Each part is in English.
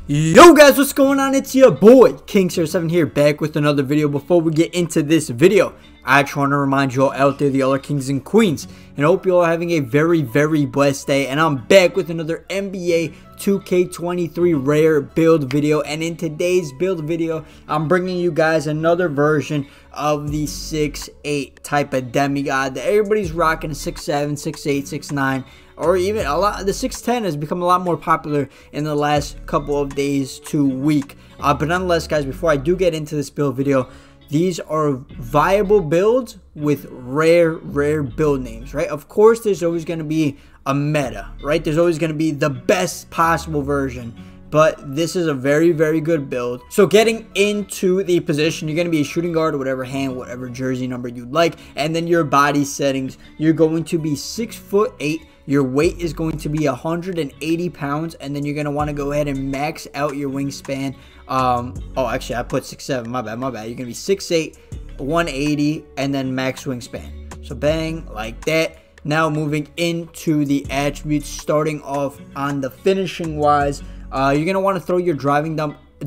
Yo guys, what's going on? It's your boy King07 here, back with another video. Before we get into this video, I just want to remind you all out there, the other kings and queens, and I hope you all are having a very blessed day. And I'm back with another NBA 2K23 rare build video, and in today's build video I'm bringing you guys another version of the 6'8 type of demigod that everybody's rocking. 6'7, 6'8, 6'9, or even a lot. The 6'10 has become a lot more popular in the last couple of days to week. But nonetheless, guys, before I do get into this build video, these are viable builds with rare build names, right? Of course, there's always going to be a meta, right? There's always going to be the best possible version, but this is a very good build. So getting into the position, you're going to be a shooting guard or whatever hand, whatever jersey number you'd like. And then your body settings, you're going to be 6'8". Your weight is going to be 180 pounds, and then you're going to want to go ahead and max out your wingspan. Oh, actually, I put 6'7". My bad. You're going to be 6'8", 180, and then max wingspan. So bang, like that. Now moving into the attributes, starting off on the finishing wise, you're going to want to throw your driving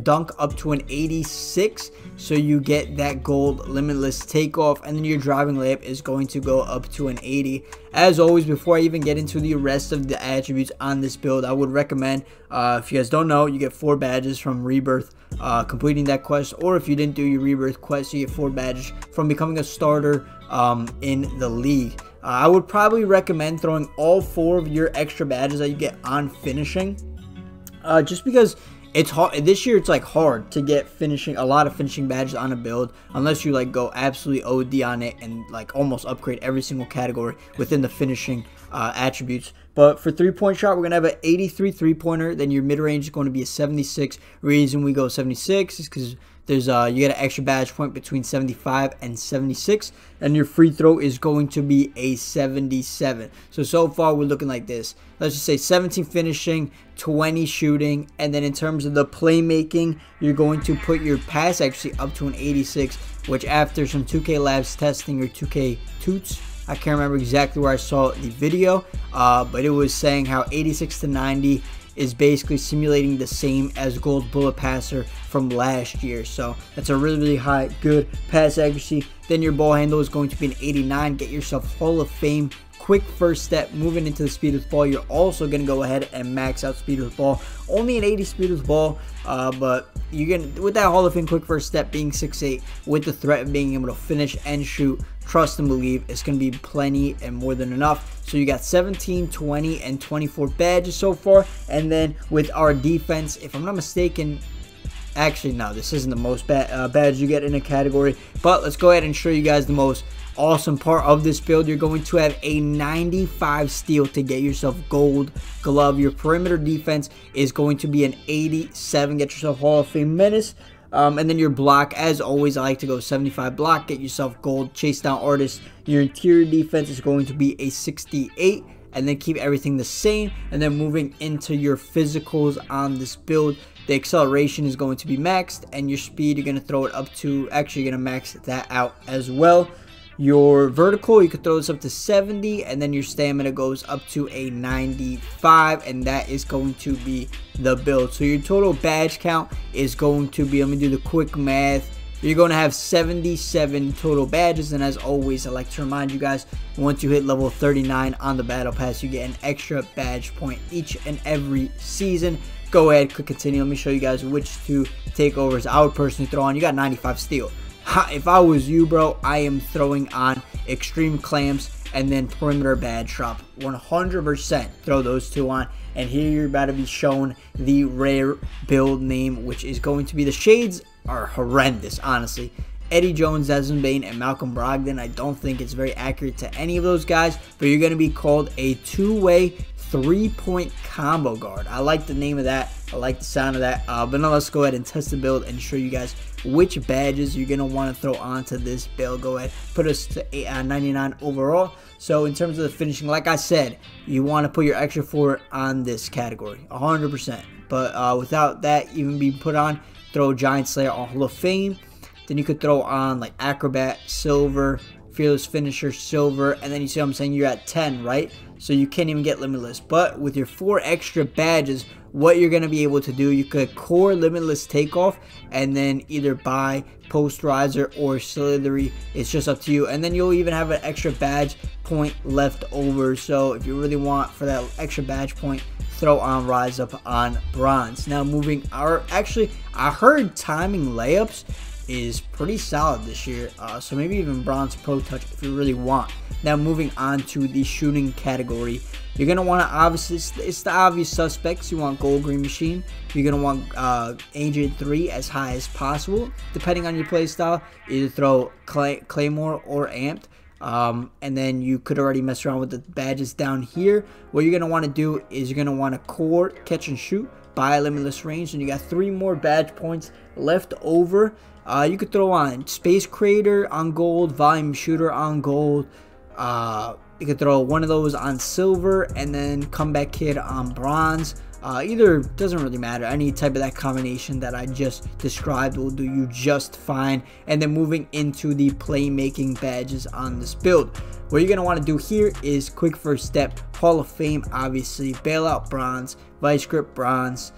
dunk up to an 86, so you get that gold limitless takeoff, and then your driving layup is going to go up to an 80. As always, before I even get into the rest of the attributes on this build, I would recommend, if you guys don't know, you get 4 badges from Rebirth completing that quest, or if you didn't do your Rebirth quest, you get 4 badges from becoming a starter in the league. I would probably recommend throwing all 4 of your extra badges that you get on finishing, just because it's hard this year. It's like hard to get a lot of finishing badges on a build unless you like go absolutely OD on it and like almost upgrade every single category within the finishing attributes. But for 3-point shot, we're gonna have an 83 3-pointer. Then your mid-range is going to be a 76. Reason we go 76 is because there's you get an extra badge point between 75 and 76, and your free throw is going to be a 77. So far we're looking like this. Let's just say 17 finishing, 20 shooting, and then in terms of the playmaking, you're going to put your pass actually up to an 86, which after some 2K Labs testing or 2K Toots, I can't remember exactly where I saw the video, but it was saying how 86 to 90 is basically simulating the same as Gold Bullet Passer from last year. So that's a really high, good pass accuracy. Then your ball handle is going to be an 89. Get yourself Hall of Fame quick first step. Moving into the speed with ball, you're also going to go ahead and max out speed with ball. Only an 80 speed with ball, but you're gonna, with that Hall of Fame quick first step being 6'8", with the threat of being able to finish and shoot, trust and believe it's going to be plenty and more than enough. So you got 17, 20, and 24 badges so far. And then with our defense, if I'm not mistaken, actually no, this isn't the most badges you get in a category, but let's go ahead and show you guys the most awesome part of this build. You're going to have a 95 steal to get yourself gold glove. Your perimeter defense is going to be an 87. Get yourself Hall of Fame menace. And then your block, as always, I like to go 75 block. Get yourself gold chase down artist. Your interior defense is going to be a 68, and then keep everything the same. And then moving into your physicals on this build, the acceleration is going to be maxed, and your speed, you're going to throw it up to, actually you're going to max that out as well. Your vertical, you could throw this up to 70, and then your stamina goes up to a 95, and that is going to be the build. So your total badge count is going to be, let me do the quick math, you're going to have 77 total badges. And as always, I like to remind you guys, once you hit level 39 on the battle pass, you get an extra badge point each and every season. Go ahead, click continue. Let me show you guys which 2 takeovers I would personally throw on. You got 95 steal. If I was you, bro, I am throwing on extreme clamps and then perimeter badge drop. 100% throw those 2 on. And here you're about to be shown the rare build name, which is going to be, the shades are horrendous, honestly. Eddie Jones, Desmond Bain, and Malcolm Brogdon. I don't think it's very accurate to any of those guys, but you're going to be called a 2-way 3-point combo guard. I like the name of that. I like the sound of that. But now let's go ahead and test the build and show you guys which badges you're going to want to throw onto this build. Go ahead, put us to 99 overall. So in terms of the finishing, like I said, you want to put your extra 4 on this category, 100%. But without that even being put on, throw Giant Slayer on Hall of Fame. Then you could throw on like Acrobat, Silver, Fearless Finisher, Silver, and then you see what I'm saying, you're at 10, right? So you can't even get Limitless. But with your 4 extra badges, what you're going to be able to do, you could core limitless takeoff and then either buy posterizer or slithery. It's just up to you. And then you'll even have an extra badge point left over, so if you really want for that extra badge point, throw on rise up on bronze. Now moving actually I heard timing layups is pretty solid this year, so maybe even bronze pro touch if you really want. Now moving on to the shooting category, you're going to want to, obviously it's the obvious suspects. You want gold green machine, you're going to want agent 3 as high as possible depending on your play style. Either throw claymore or amped. And then you could already mess around with the badges down here. What you're going to want to do is you're going to want to core catch and shoot, buy limitless range, and you got 3 more badge points left over. You could throw on space creator on gold, volume shooter on gold. You could throw one of those on silver, and then comeback kid on bronze. Either, doesn't really matter. Any type of that combination that I just described will do you just fine. And then moving into the playmaking badges on this build, what you're going to want to do here is quick first step, Hall of Fame, obviously, bailout bronze, vice grip bronze.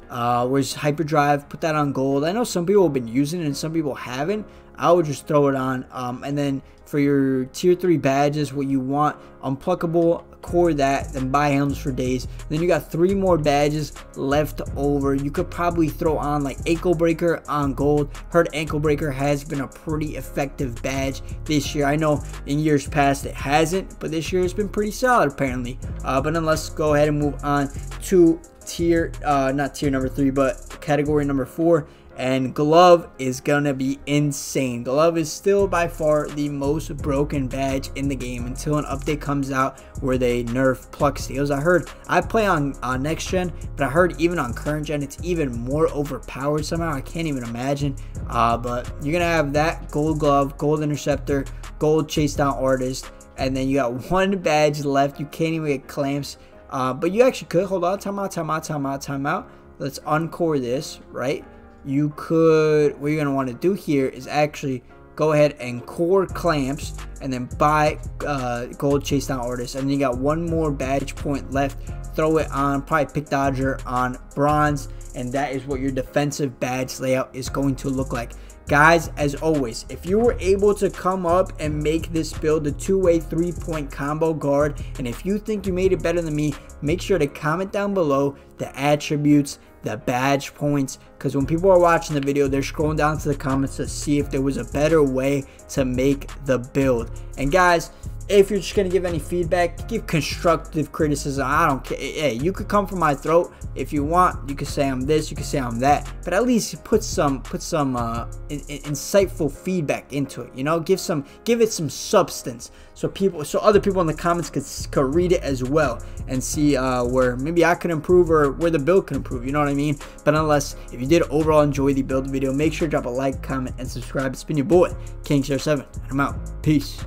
Where's hyperdrive? Put that on gold. I know some people have been using it and some people haven't. I would just throw it on. And then for your tier 3 badges, what you want, unpluckable, core that, then buy helms for days. Then you got 3 more badges left over. You could probably throw on like ankle breaker on gold. Heard ankle breaker has been a pretty effective badge this year. I know in years past it hasn't, but this year it's been pretty solid apparently. But then let's go ahead and move on to not tier number 3, but category number 4. And glove is gonna be insane. Glove is still by far the most broken badge in the game until an update comes out where they nerf pluck steals. I play on next gen, but I heard even on current gen it's even more overpowered somehow. I can't even imagine. But you're gonna have that gold glove, gold interceptor, gold chase down artist, and then you got 1 badge left. You can't even get clamps. But you actually could, hold on, time out. Let's uncore this, right? You could, what you're going to want to do here is actually go ahead and core clamps and then buy gold chase down artist, and then you got 1 more badge point left. Throw it on, probably pick dodger on bronze, and that is what your defensive badge layout is going to look like. Guys, as always, if you were able to come up and make this build a 2-way 3-point combo guard, and if you think you made it better than me, make sure to comment down below the attributes, the badge points, because when people are watching the video, they're scrolling down to the comments to see if there was a better way to make the build. And guys, if you're just going to give any feedback, give constructive criticism. I don't care. Hey, you could come from my throat if you want. You could say I'm this, you could say I'm that, but at least put some insightful feedback into it. You know, give it some substance, so other people in the comments could read it as well and see where maybe I could improve or where the build can improve. You know what I mean? But nonetheless, if you did overall enjoy the build video, make sure to drop a like, comment, and subscribe. It's been your boy King 7, and I'm out. Peace.